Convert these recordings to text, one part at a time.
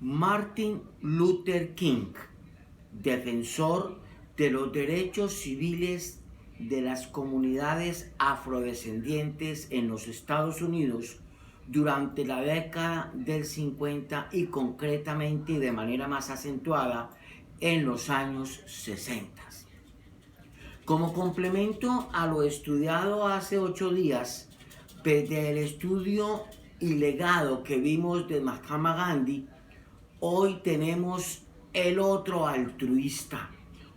Martin Luther King, defensor de los derechos civiles de las comunidades afrodescendientes en los Estados Unidos durante la década del 50 y concretamente y de manera más acentuada en los años 60. Como complemento a lo estudiado hace 8 días, del estudio y legado que vimos de Mahatma Gandhi, hoy tenemos el otro altruista,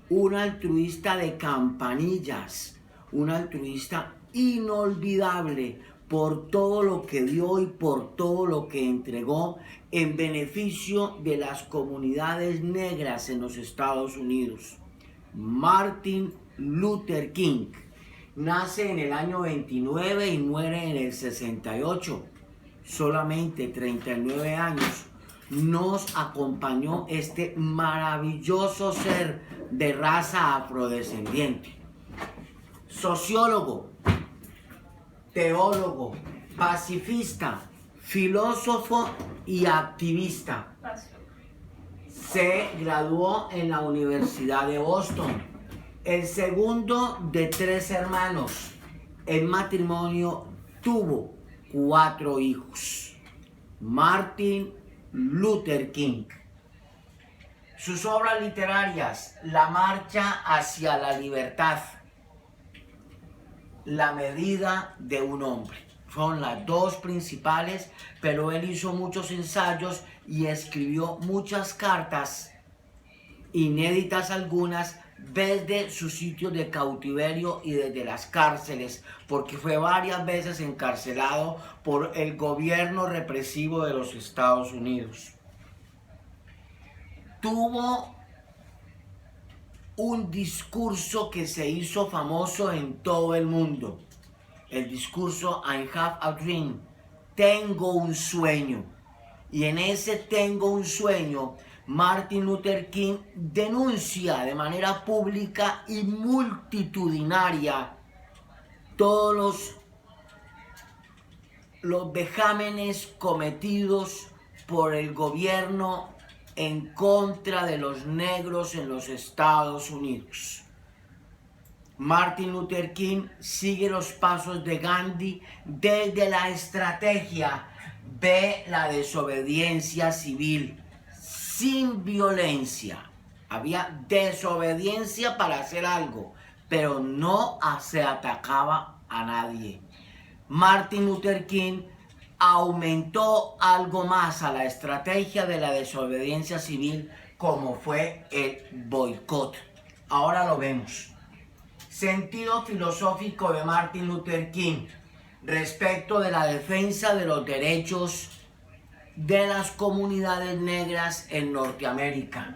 un altruista de campanillas, un altruista inolvidable por todo lo que dio y por todo lo que entregó en beneficio de las comunidades negras en los Estados Unidos. Martin Luther King nace en el año 29 y muere en el 68. Solamente 39 años nos acompañó este maravilloso ser de raza afrodescendiente. Sociólogo, teólogo, pacifista, filósofo y activista. Se graduó en la Universidad de Boston, el segundo de 3 hermanos. En matrimonio tuvo 4 hijos. Martin Luther King. Sus obras literarias: La marcha hacia la libertad, La medida de un hombre, son las 2 principales, pero él hizo muchos ensayos y escribió muchas cartas, inéditas algunas, desde su sitio de cautiverio y desde las cárceles, porque fue varias veces encarcelado por el gobierno represivo de los Estados Unidos. Tuvo un discurso que se hizo famoso en todo el mundo, el discurso I have a dream, tengo un sueño. Y en ese tengo un sueño, Martin Luther King denuncia de manera pública y multitudinaria todos los vejámenes cometidos por el gobierno en contra de los negros en los Estados Unidos. Martin Luther King sigue los pasos de Gandhi desde la estrategia, ve la desobediencia civil sin violencia. Había desobediencia para hacer algo, pero no se atacaba a nadie. Martin Luther King aumentó algo más a la estrategia de la desobediencia civil, como fue el boicot. Ahora lo vemos. Sentido filosófico de Martin Luther King respecto de la defensa de los derechos de las comunidades negras en Norteamérica.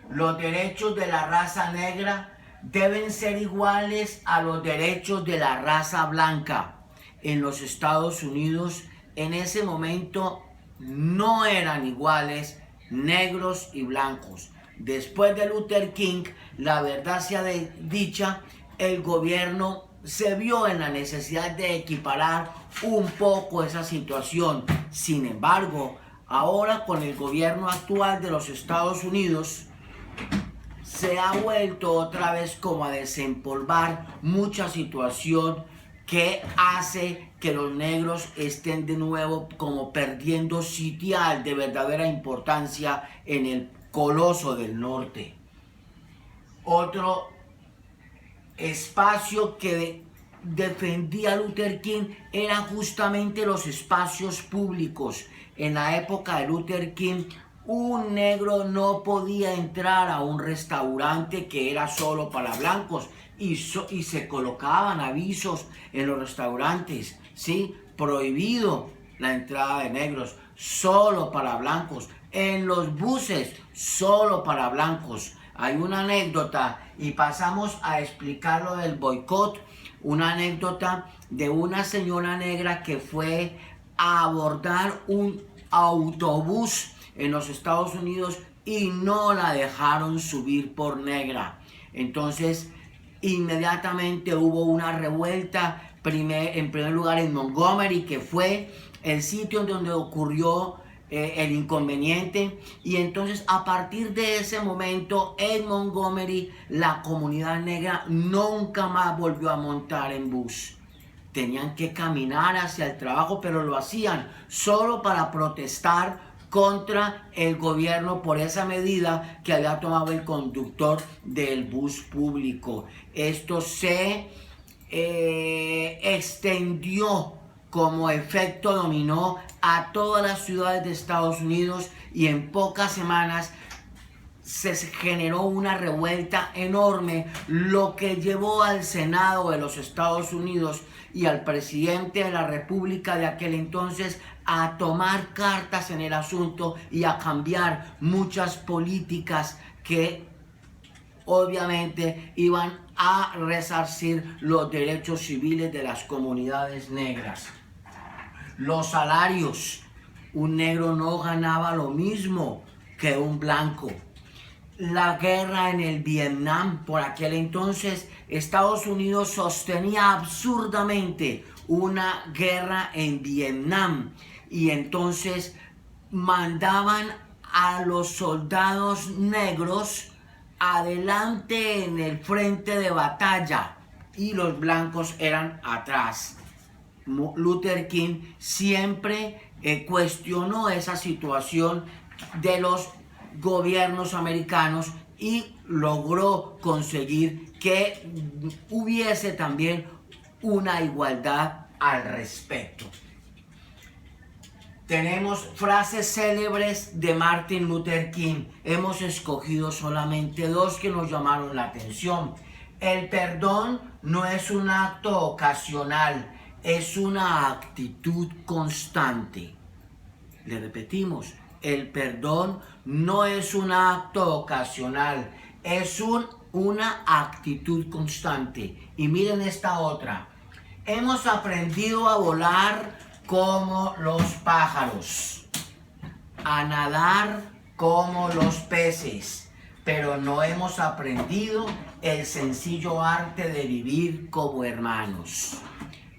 Los derechos de la raza negra deben ser iguales a los derechos de la raza blanca. En los Estados Unidos, en ese momento, no eran iguales negros y blancos. Después de Luther King, la verdad sea dicha, el gobierno se vio en la necesidad de equiparar un poco esa situación. Sin embargo, ahora con el gobierno actual de los Estados Unidos, se ha vuelto otra vez como a desempolvar mucha situación que hace que los negros estén de nuevo como perdiendo sitial de verdadera importancia en el coloso del norte. Otro espacio que defendía Luther King eran justamente los espacios públicos. En la época de Luther King, un negro no podía entrar a un restaurante que era solo para blancos y se colocaban avisos en los restaurantes, ¿sí? Prohibido la entrada de negros, solo para blancos. En los buses, solo para blancos. Hay una anécdota, y pasamos a explicar lo del boicot, una anécdota de una señora negra que fue a abordar un autobús en los Estados Unidos y no la dejaron subir por negra. Entonces, inmediatamente hubo una revuelta, en primer lugar en Montgomery, que fue el sitio donde ocurrió el inconveniente, y entonces a partir de ese momento en Montgomery la comunidad negra nunca más volvió a montar en bus. Tenían que caminar hacia el trabajo, pero lo hacían solo para protestar contra el gobierno por esa medida que había tomado el conductor del bus público. Esto se extendió como efecto dominó a todas las ciudades de Estados Unidos, y en pocas semanas se generó una revuelta enorme, lo que llevó al Senado de los Estados Unidos y al presidente de la República de aquel entonces a tomar cartas en el asunto y a cambiar muchas políticas que obviamente iban a resarcir los derechos civiles de las comunidades negras. Los salarios, un negro no ganaba lo mismo que un blanco. La guerra en el Vietnam, por aquel entonces Estados Unidos sostenía absurdamente una guerra en Vietnam, y entonces mandaban a los soldados negros adelante en el frente de batalla y los blancos eran atrás. Luther King siempre cuestionó esa situación de los gobiernos americanos y logró conseguir que hubiese también una igualdad al respecto. Tenemos frases célebres de Martin Luther King. Hemos escogido solamente dos que nos llamaron la atención. El perdón no es un acto ocasional, es una actitud constante. Le repetimos, el perdón no es un acto ocasional, es una actitud constante. Y miren esta otra. Hemos aprendido a volar como los pájaros, a nadar como los peces, pero no hemos aprendido el sencillo arte de vivir como hermanos.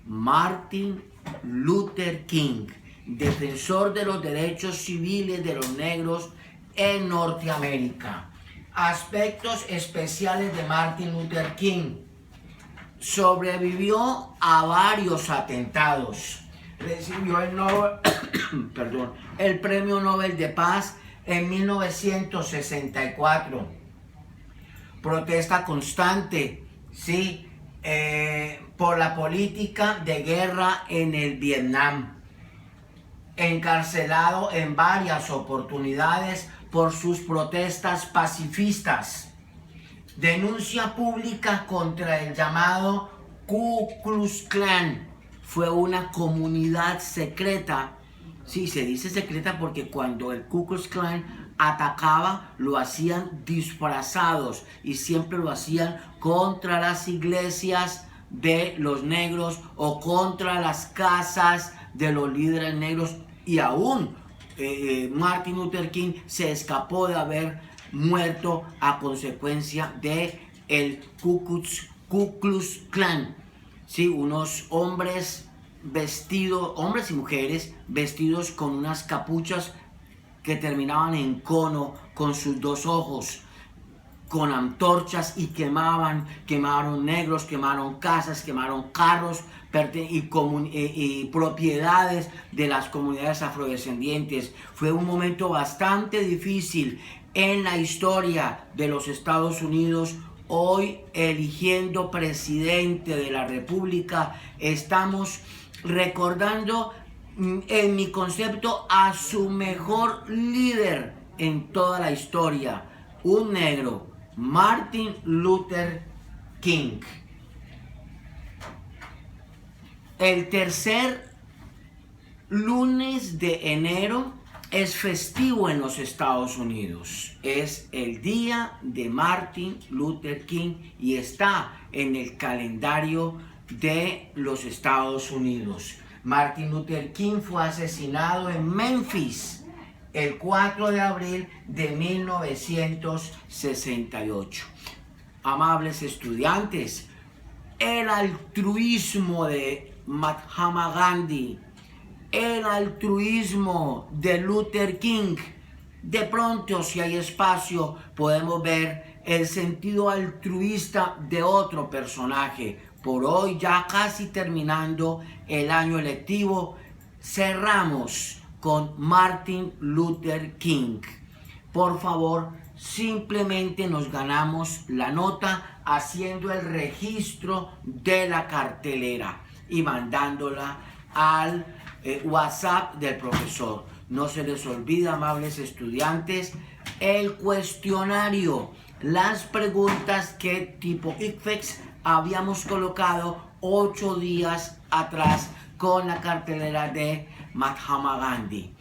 Martin Luther King, defensor de los derechos civiles de los negros en Norteamérica. Aspectos especiales de Martin Luther King. Sobrevivió a varios atentados. Recibió el Premio Nobel de Paz en 1964. Protesta constante, ¿sí? Por la política de guerra en el Vietnam. Encarcelado en varias oportunidades por sus protestas pacifistas. Denuncia pública contra el llamado Ku Klux Klan. Fue una comunidad secreta. Sí, se dice secreta porque cuando el Ku Klux Klan atacaba, lo hacían disfrazados y siempre lo hacían contra las iglesias de los negros o contra las casas de los líderes negros, y aún Martin Luther King se escapó de haber muerto a consecuencia de el Ku Klux Klan. Sí, unos hombres vestidos, hombres y mujeres vestidos con unas capuchas que terminaban en cono, con sus dos ojos, con antorchas, y quemaron negros, quemaron casas, quemaron carros y propiedades de las comunidades afrodescendientes. Fue un momento bastante difícil en la historia de los Estados Unidos. Hoy, eligiendo presidente de la República, estamos recordando, en mi concepto, a su mejor líder en toda la historia, un negro, Martin Luther King. El tercer lunes de enero es festivo en los Estados Unidos. Es el día de Martin Luther King y está en el calendario de los Estados Unidos. Martin Luther King fue asesinado en Memphis el 4 de abril de 1968. Amables estudiantes, el altruismo de Mahatma Gandhi el altruismo de Luther King. De pronto, si hay espacio, podemos ver el sentido altruista de otro personaje. Por hoy, ya casi terminando el año electivo, cerramos con Martin Luther King. Por favor, simplemente nos ganamos la nota haciendo el registro de la cartelera y mandándola al WhatsApp del profesor. No se les olvide, amables estudiantes, el cuestionario, las preguntas que tipo ICFEX habíamos colocado 8 días atrás con la cartelera de Mahatma Gandhi.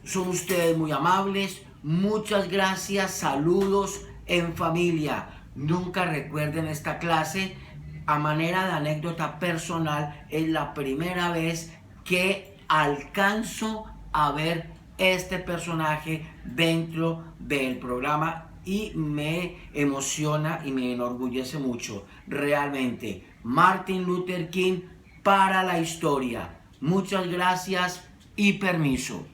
Son ustedes muy amables, muchas gracias, saludos en familia. Nunca recuerden esta clase. A manera de anécdota personal, es la primera vez que alcanzo a ver este personaje dentro del programa y me emociona y me enorgullece mucho. Realmente, Martin Luther King para la historia. Muchas gracias y permiso.